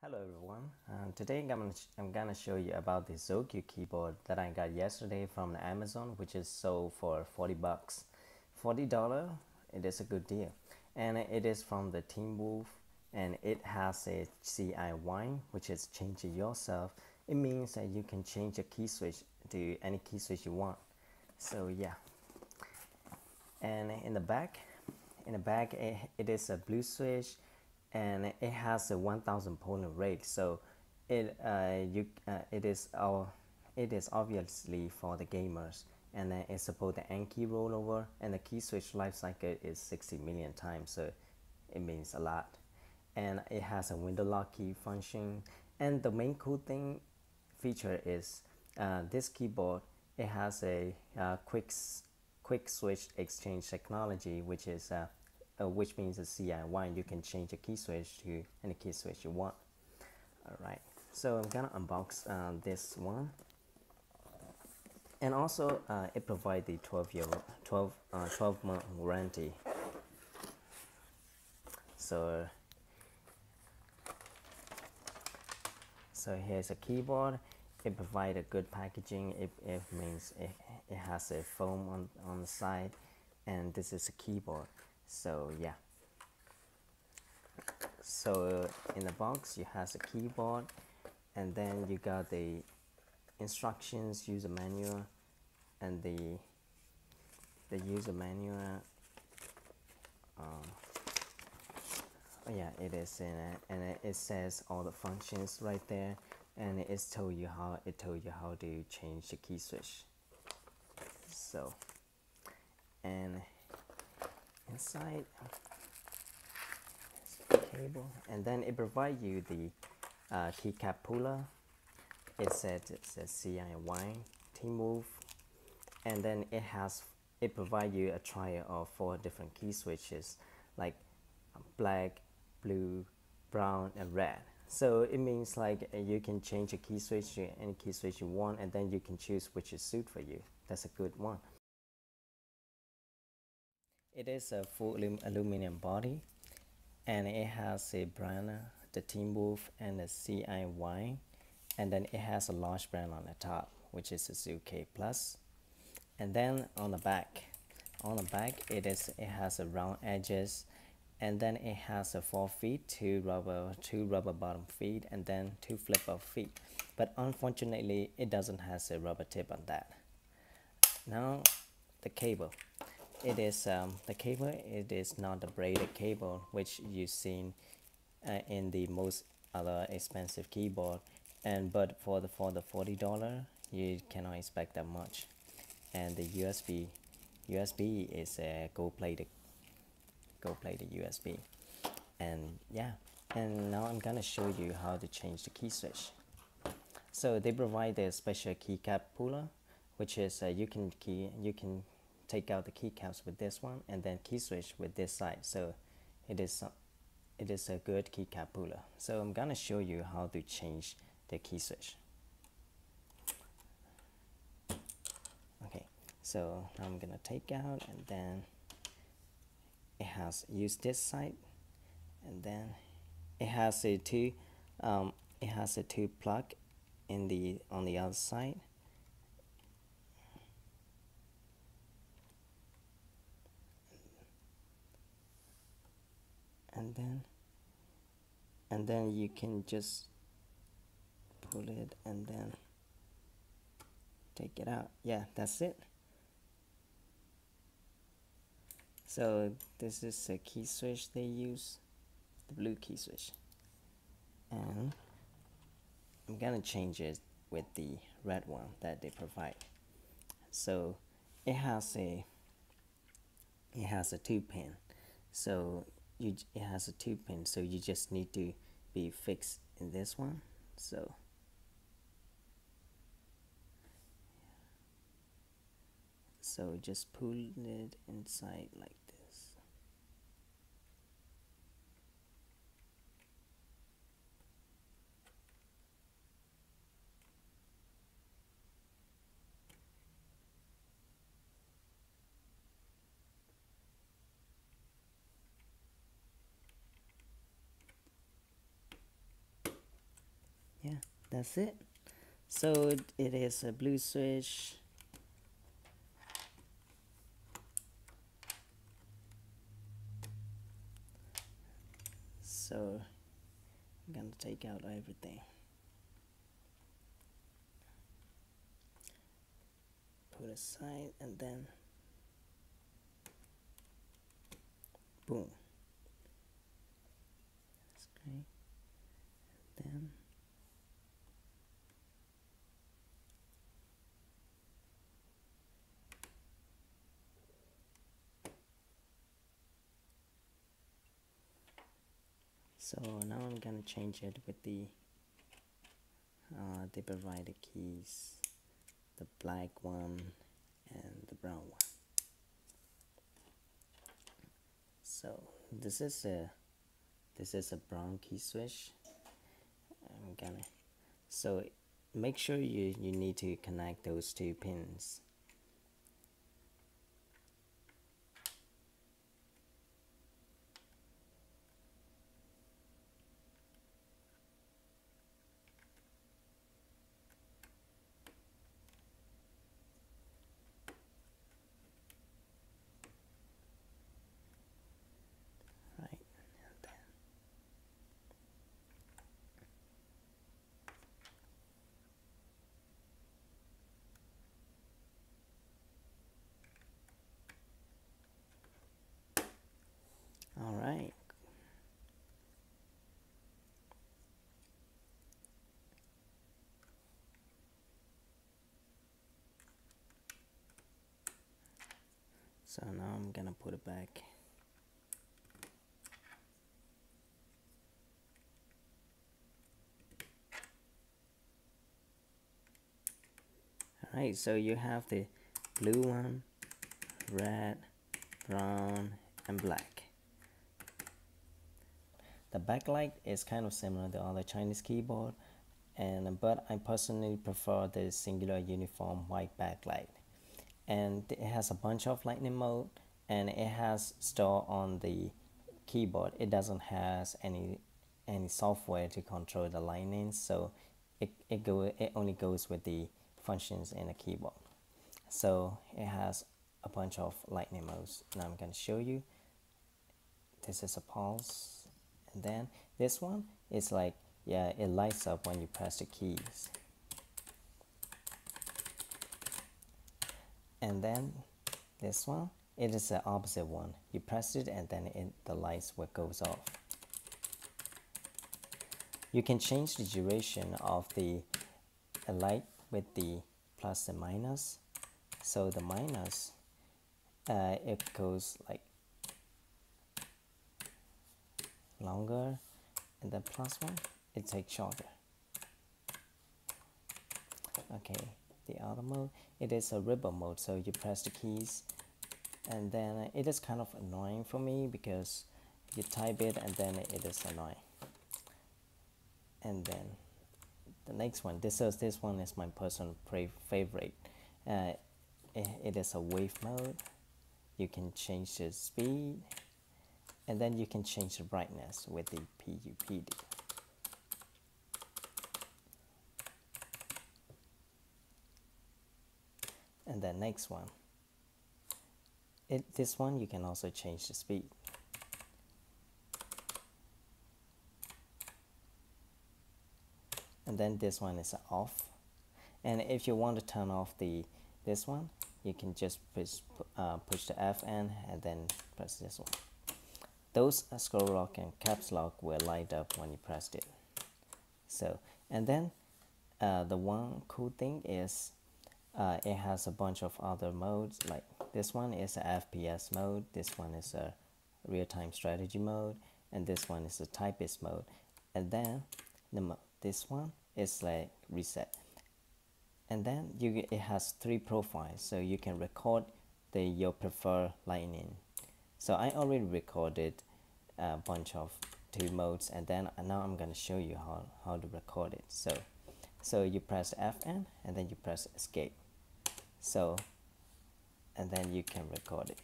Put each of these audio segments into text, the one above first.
Hello everyone, today I'm gonna show you about the Zhuque keyboard that I got yesterday from Amazon, which is sold for 40 bucks. $40, it is a good deal. And it is from the Teamwolf, and it has a CIY, which is change it yourself. It means that you can change a key switch to any key switch you want. So yeah. And in the back, it is a blue switch, and it has a 1000 polling rate, so it is obviously for the gamers, and then it supports the N key rollover, and the key switch life cycle is 60 million times, so it means a lot. And it has a window lock key function, and the main cool thing feature is this keyboard. It has a quick switch exchange technology, which means a CIY. You can change a key switch to any key switch you want. Alright, so I'm gonna unbox this one, and also it provides the 12-month warranty. So here's a keyboard. It provides a good packaging. It means it has a foam on the side, and this is a keyboard. So yeah, so in the box you have a keyboard, and then you got the instructions, user manual, and the user manual. Oh yeah, it is in it, and it says all the functions right there, and it told you how to change the key switch. So, and inside cable, and then it provides you the keycap puller. It says CIY Teamwolf, and then it provides you a trial of 4 different key switches, like black, blue, brown, and red. So it means like you can change a key switch to any key switch you want, and then you can choose which is suit for you. That's a good one. It is a full aluminum body, and it has a brand, the Teamwolf, and the CIY, and then it has a large brand on the top, which is the Zhuque Plus. And then on the back it has a round edges, and then it has a 4 feet, two rubber bottom feet, and then 2 flip-up feet. But unfortunately, it doesn't have a rubber tip on that. Now, the cable. It is It is not the braided cable which you've seen in the most other expensive keyboard, but for the $40, you cannot expect that much. And the USB is a gold-plated USB, and yeah. And now I'm gonna show you how to change the key switch. So they provide a special keycap puller, which is you can take out the keycaps with this one, and then key switch with this side. So it is a good keycap puller. So I'm gonna show you how to change the key switch. Okay, so now I'm gonna take out, and then use this side, and then it has a two plug on the other side. And then you can just pull it and then take it out. Yeah, that's it. So this is a key switch they use, the blue key switch, and I'm gonna change it with the red one that they provide. So it has a 2-pin. So it has a 2-pin, so you just need to be fixed in this one. So just pull it inside like this. yeah, that's it. So it is a blue switch. So I'm gonna take out everything. Put aside and then boom. That's great. Then so now I'm gonna change it with the provided keys, the black one and the brown one. So this is a brown key switch. I'm gonna, so make sure you need to connect those two pins. Right, and then all right. So now I'm gonna put it back. Alright, so you have the blue one, red, brown, and black. The backlight is kind of similar to other Chinese keyboard, but I personally prefer the singular uniform white backlight. And it has a bunch of lightning mode, and it has store on the keyboard. It doesn't has any software to control the lightning, so it only goes with the functions in the keyboard. So it has a bunch of lightning modes. Now I'm going to show you. This is a pulse, and then this one is like, yeah, it lights up when you press the keys. And then this one, it is the opposite one. You press it and then the lights will goes off. You can change the duration of the light with the plus and minus. So the minus, it goes like longer, and the plus one, it takes shorter. Okay, the other mode, it is a ribbon mode, so you press the keys, and then it is kind of annoying for me because you type it and then it is annoying. And then the next one, this one is my personal favorite. It is a wave mode. You can change the speed, and then you can change the brightness with the PUPD. And the next one, this one you can also change the speed. And then this one is off. And if you want to turn off this one, you can just push the Fn and then press this one. Those scroll lock and caps lock will light up when you pressed it. So, and then the one cool thing is it has a bunch of other modes. Like this one is a FPS mode, this one is a real-time strategy mode, and this one is a typist mode. And then this one is like reset. And then it has 3 profiles, so you can record your preferred lightning. So I already recorded a bunch of 2 modes, and then now I'm going to show you how to record it. So you press Fn and then you press escape. So, and then you can record it.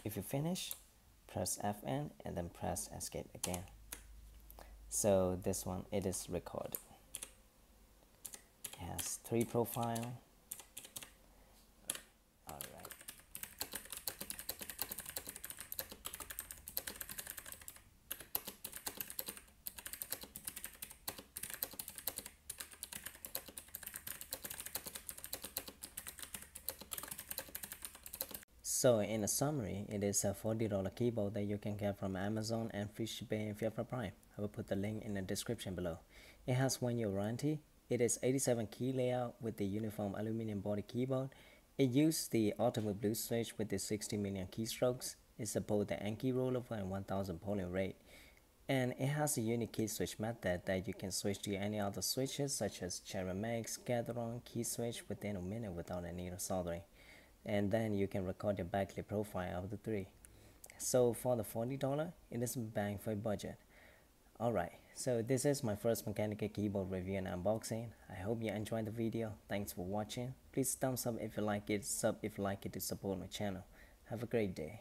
If you finish, press Fn and then press escape again. So this one, it is recorded. It has 3 profile. Alright. So in a summary, it is a $40 keyboard that you can get from Amazon and free shipping if you have a Prime. I will put the link in the description below. It has 1-year warranty. It is 87 key layout with the uniform aluminum body keyboard. It used the Outemu blue switch with the 60 million keystrokes. It supports the N key rollover and 1000 polling rate. And it has a unique key switch method that you can switch to any other switches such as Cherry Max, Gateron, key switch within a minute without a need of soldering. And then you can record your backlit profile of the 3. So for the $40, it is bang for your budget. Alright, so this is my first mechanical keyboard review and unboxing. I hope you enjoyed the video. Thanks for watching. Please thumbs up if you like it, sub if you like it to support my channel. Have a great day.